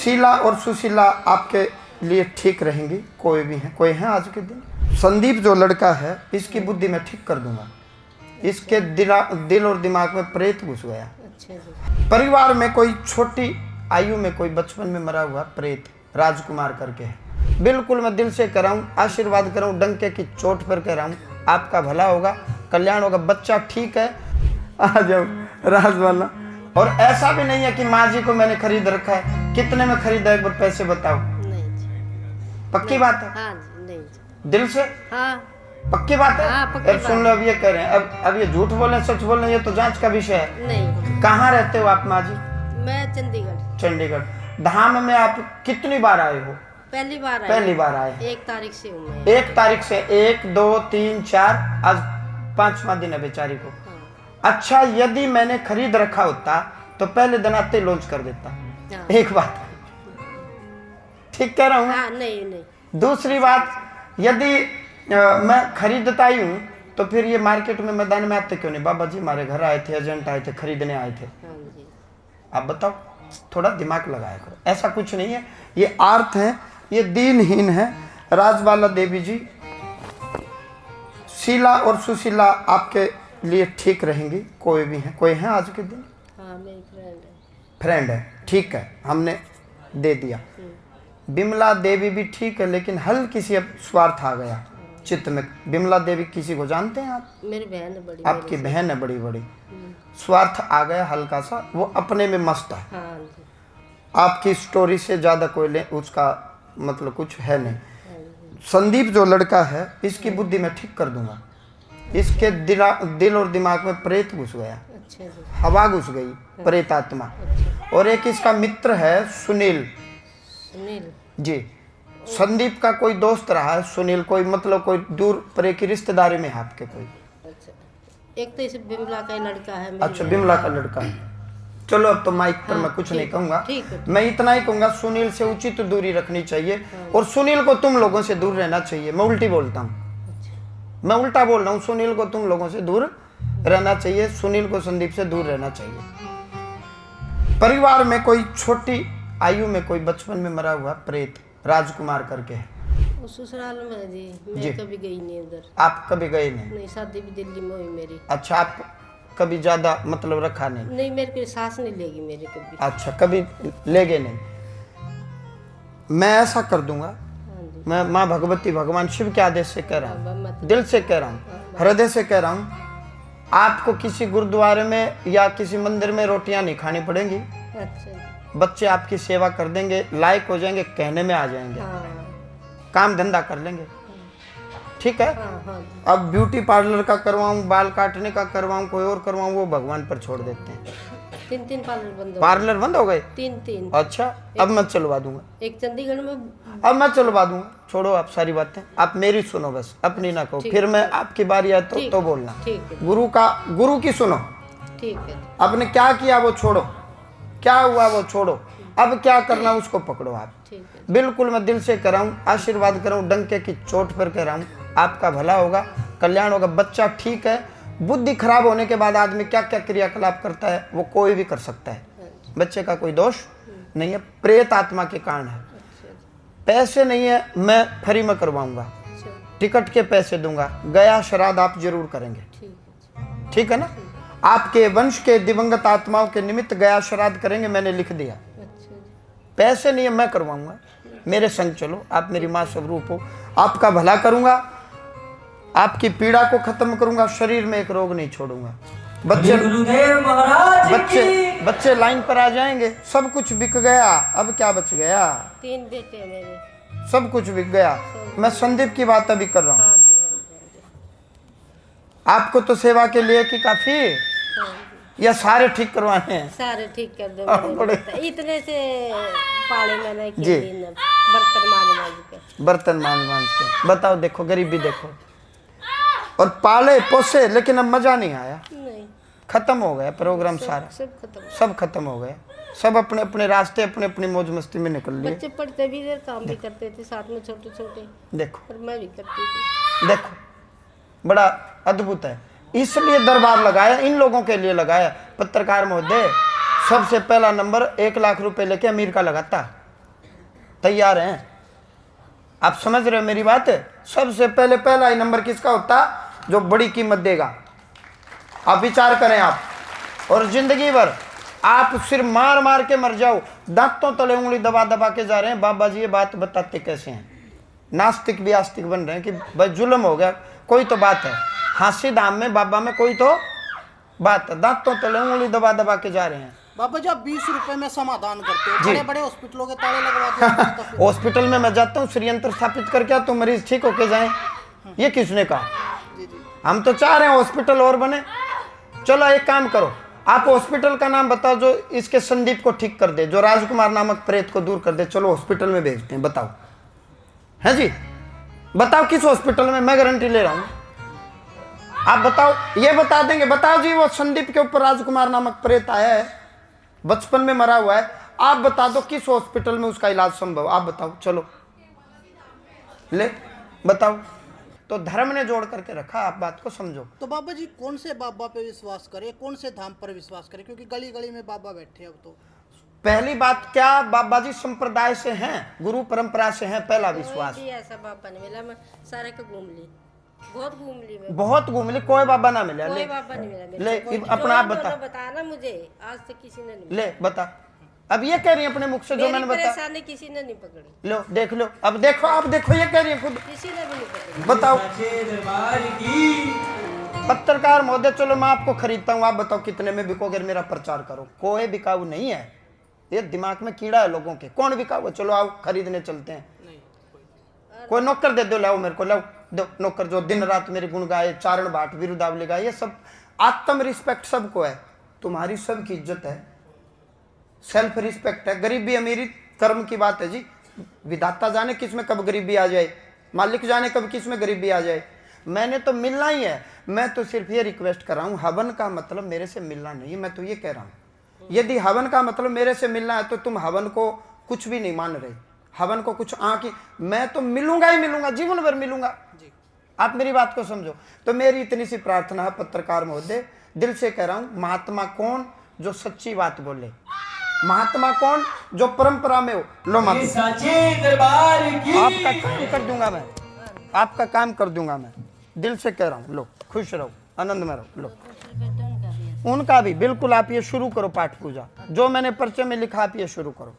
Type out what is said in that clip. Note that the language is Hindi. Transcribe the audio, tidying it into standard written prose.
शीला और सुशीला आपके लिए ठीक रहेंगी, कोई भी है, कोई है आज के दिन। संदीप जो लड़का है इसकी बुद्धि में ठीक कर दूंगा, इसके दिल और दिमाग में प्रेत घुस गया। अच्छा जी। परिवार में कोई छोटी आयु में कोई बचपन में मरा हुआ प्रेत राजकुमार करके है। बिल्कुल मैं दिल से कह रहा हूँ, आशीर्वाद कर रहा हूँ, डंके की चोट पर कह रहा हूँ, आपका भला होगा, कल्याण होगा, बच्चा ठीक है। आ जाओ राज वाला। और ऐसा भी नहीं है कि माँ जी को मैंने खरीद रखा है, कितने में खरीदा एक बार पैसे बताओ। नहीं जी। पक्की बात है? हाँ जी। नहीं जी। दिल से हाँ। पक्की बात है? हाँ, पक्की अब सुन लो, अब ये कह रहे हैं, अब ये झूठ बोले सच बोले, ये तो जांच का विषय है। नहीं। कहाँ रहते हो आप माँ जी? मैं चंडीगढ़। चंडीगढ़। धाम में आप कितनी बार आए हो? पहली बार आए। पहली बार आए। 1 तारीख से हूँ मैं। 1 तारीख से 1 2 3 4 आज 5वां दिन है बेचारी को। हाँ। अच्छा, यदि मैंने खरीद रखा होता तो पहले दिन आते लॉन्च कर देता। हाँ। एक बात ठीक कह रहा हूँ? हाँ। नहीं। दूसरी बात, यदि मैं खरीदता ही हूँ तो फिर ये मार्केट में मैदान में आते क्यों नहीं? बाबा जी हमारे घर आए थे, एजेंट आए थे, खरीदने आए थे। हाँ जी। आप बताओ, थोड़ा दिमाग लगाया करो। ऐसा कुछ नहीं है, ये आर्थ है, ये दीनहीन है। राजबाला देवी जी, शीला और सुशीला आपके लिए ठीक रहेंगी, कोई भी है, कोई है आज के दिन? हाँ, मेरी फ्रेंड है। फ्रेंड है, ठीक है, हमने दे दिया। बिमला देवी भी ठीक है, लेकिन हल्की सी अब स्वार्थ आ गया चित्त में। बिमला देवी किसी को जानते हैं आप? मेरी बहन है बड़ी। आपकी बहन है बड़ी। स्वार्थ आ गया हल्का सा, वो अपने में मस्त है। हाँ जी। आपकी स्टोरी से ज्यादा कोई ले उसका मतलब कुछ है नहीं। संदीप जो लड़का है इसकी बुद्धि में ठीक कर दूंगा, इसके दिल और दिमाग में प्रेत घुस गया। अच्छा जी। हवा घुस गई, प्रेत आत्मा। और एक इसका मित्र है सुनील सुनील जी। संदीप का कोई दोस्त रहा है सुनील, कोई मतलब कोई दूर परे की रिश्तेदारी में है आपके कोई? अच्छा, एक तो इस बिमला का ही लड़का है। अच्छा, बिमला का लड़का है। चलो अब तो माइक पर मैं कुछ नहीं कहूंगा, मैं इतना ही कहूंगा, सुनील से उचित दूरी रखनी चाहिए। और सुनील को तुम लोगों से दूर रहना चाहिए। मैं उल्टी बोलता हूँ, मैं उल्टा बोल रहा हूँ। सुनील को तुम लोगों से दूर रहना चाहिए, सुनील को संदीप से दूर रहना चाहिए। परिवार में कोई छोटी आयु में कोई बचपन में मरा हुआ प्रेत राजकुमार करके है। वो ससुराल में जी, मैं कभी गई नहीं उधर। आप कभी गए नहीं? नहीं, शादी भी दिल्ली में हुई मेरी। अच्छा, आप कभी ज्यादा मतलब रखा नहीं? नहीं, मेरे को सास नहीं लेगी मेरी कभी। अच्छा, कभी ले गए नहीं? मैं ऐसा कर दूंगा, मैं माँ भगवती भगवान शिव के आदेश से कह रहा हूँ, दिल से कह रहा हूँ, हृदय से कह रहा हूँ, आपको किसी गुरुद्वारे में या किसी मंदिर में रोटियां नहीं खानी पड़ेंगी। अच्छा। बच्चे आपकी सेवा कर देंगे, लायक हो जाएंगे, कहने में आ जाएंगे। काम धंधा कर लेंगे, ठीक है? अब ब्यूटी पार्लर का करवाऊं, बाल काटने का करवाऊं, कोई और करवाऊं, वो भगवान पर छोड़ देते हैं। 3 पार्लर बंद हो गए? 3। अच्छा, अब मैं चलवा दूंगा। एक चंडीगढ़ में। अब मैं चलवा दूंगा, छोड़ो आप सारी बातें, आप मेरी सुनो बस, अपनी ना कहो। फिर मैं आपकी बारी आए तो बोलना। गुरु की सुनो। ठीक है। आपने क्या किया वो छोड़ो, क्या हुआ वो छोड़ो, अब क्या करना उसको पकड़ो आप। बिल्कुल मैं दिल से कह रहा हूँ, आशीर्वाद कर रहा हूँ, डंके की चोट पर कह रहा हूँ, आपका भला होगा, कल्याण होगा, बच्चा ठीक है। बुद्धि खराब होने के बाद आदमी क्या क्या क्रियाकलाप करता है वो कोई भी कर सकता है, बच्चे का कोई दोष नहीं है, प्रेत आत्मा के कारण है। पैसे नहीं है, मैं फ्री में करवाऊंगा, टिकट के पैसे दूंगा, गया श्राद्ध आप जरूर करेंगे, ठीक है ना? आपके वंश के दिवंगत आत्माओं के निमित्त गया श्राद्ध करेंगे, मैंने लिख दिया। पैसे नहीं है, मैं करवाऊंगा, मेरे संग चलो, आप मेरी माँ स्वरूप हो, आपका भला करूंगा, आपकी पीड़ा को खत्म करूंगा, शरीर में एक रोग नहीं छोड़ूंगा। बच्चे लाइन पर आ जाएंगे, सब कुछ बिक गया, अब क्या बच गया? 3 बेटे हैं मेरे, सब कुछ बिक गया। मैं संदीप की बात अभी कर रहा हूँ। आपको तो सेवा के लिए की काफी या सारे ठीक करवाने हैं? सारे ठीक कर दो। इतने से पाले मैंने जी, बर्तन मांज के बताओ, देखो गरीबी देखो, और पाले पोसे, लेकिन अब मजा नहीं आया। नहीं, खत्म हो गया प्रोग्राम, सारा सब खत्म हो गया, सब अपने अपने रास्ते, अपने अपनी मौज मस्ती में निकल लिए। बच्चे पढ़ते भी थे, काम भी करते थे साथ में, छोटे छोटे, देखो, और मैं भी करती थी। देखो बड़ा अद्भुत है, इसलिए दरबार लगाया, इन लोगों के लिए लगाया। पत्रकार महोदय, सबसे पहला नंबर 1 लाख रुपए लेके अमीर का लगाता, तैयार हैं? आप समझ रहे हो मेरी बात? सबसे पहले पहला ही नंबर किसका होता? जो बड़ी कीमत देगा। आप विचार करें आप, और जिंदगी भर आप सिर मार मार के मर जाओ, दांतों तले उंगली दबा दबा के जा रहे हैं, बाबा जी ये बात बताते कैसे हैं? नास्तिक भी आस्तिक बन रहे हैं कि भाई जुल्म हो गया, कोई तो बात है। हांसी धाम में बाबा में कोई तो बात है, दांतों तले उंगली दबा दबा के जा रहे हैं। बाबा जी आप 20 रुपए में समाधान करते हो, बड़े बड़े हॉस्पिटलों के ताले लगवाते हो। हॉस्पिटल में मैं जाता हूँ, श्रीयंत्र स्थापित करके तो मरीज ठीक होके जाए, ये किसने कहा? हम तो चाह रहे हैं हॉस्पिटल और बने। चलो एक काम करो, आप हॉस्पिटल का नाम बताओ जो इसके संदीप को ठीक कर दे, जो राजकुमार नामक प्रेत को दूर कर दे। चलो हॉस्पिटल में भेजते हैं, बताओ। है जी, बताओ किस हॉस्पिटल में? मैं गारंटी ले रहा हूं, आप बताओ, ये बता देंगे। बताओ जी, वो संदीप के ऊपर राजकुमार नामक प्रेत आया है, बचपन में मरा हुआ है, आप बता दो किस हॉस्पिटल में उसका इलाज संभव, आप बताओ। चलो ले बताओ। तो धर्म ने जोड़ करके रखा, आप बात को समझो। तो बाबा जी कौन से बाबा पे विश्वास करें, कौन से धाम पर विश्वास करें, क्योंकि गली गली में बाबा बैठे हैं अब तो। पहली बात, क्या बाबा जी संप्रदाय से हैं, गुरु परंपरा से हैं? पहला विश्वास। कोई भी ऐसा बाबा नहीं मिला, मैं सारे को घूम ली, बहुत घूम ली मैं, बहुत घूम ली, कोई बाबा ना मिला। कोई ले बाबा नहीं मिला मेरे ले को। अपना आप बता, बताया ना मुझे, आज तक किसी ने नहीं ले बता। अब ये कह रही है अपने मुख से जो मैंने बताया, परेशानी किसी ने नहीं पकड़ी। लो देख लो, अब देखो, आप देखो, ये कह रही है खुद। किसी ने भी नहीं पकड़ी। बताओ पत्रकार महोदय, चलो मैं आपको खरीदता हूँ, आप बताओ कितने में बिकोगे, मेरा प्रचार करो। कोई बिकाऊ नहीं है, ये दिमाग में कीड़ा है लोगों के। कौन बिकाऊ? चलो आओ खरीदने चलते हैं। कोई नौकर दे दो, लाओ मेरे को, लाओ दो नौकर जो दिन रात मेरे गुण गाए, चारण भाट विरुदावली गाए। ये सब आत्म रिस्पेक्ट सबको है, तुम्हारी सबकी इज्जत है, सेल्फ रिस्पेक्ट है। गरीबी अमीरी कर्म की बात है जी, विधाता जाने किस में कब गरीबी आ जाए, मालिक जाने कब किस में गरीबी आ जाए। मैंने तो मिलना ही है, मैं तो सिर्फ ये रिक्वेस्ट कर रहा हूँ, हवन का मतलब मेरे से मिलना नहीं है। मैं तो ये कह रहा हूँ, यदि हवन का मतलब मेरे से मिलना है तो तुम हवन को कुछ भी नहीं मान रहे, हवन को कुछ की, मैं तो मिलूंगा ही मिलूंगा, जीवन भर मिलूंगा। आप मेरी बात को समझो। तो मेरी इतनी सी प्रार्थना है पत्रकार महोदय, दिल से कह रहा हूं, महात्मा कौन जो सच्ची बात बोले, महात्मा कौन जो परंपरा में हो। लो माता, आपका काम कर दूंगा मैं, आपका काम कर दूंगा मैं, दिल से कह रहा हूं। लो खुश रहो, आनंद में रहो। लो उनका भी बिल्कुल, आप ये शुरू करो पाठ पूजा, जो मैंने पर्चे में लिखा आप ये शुरू करो।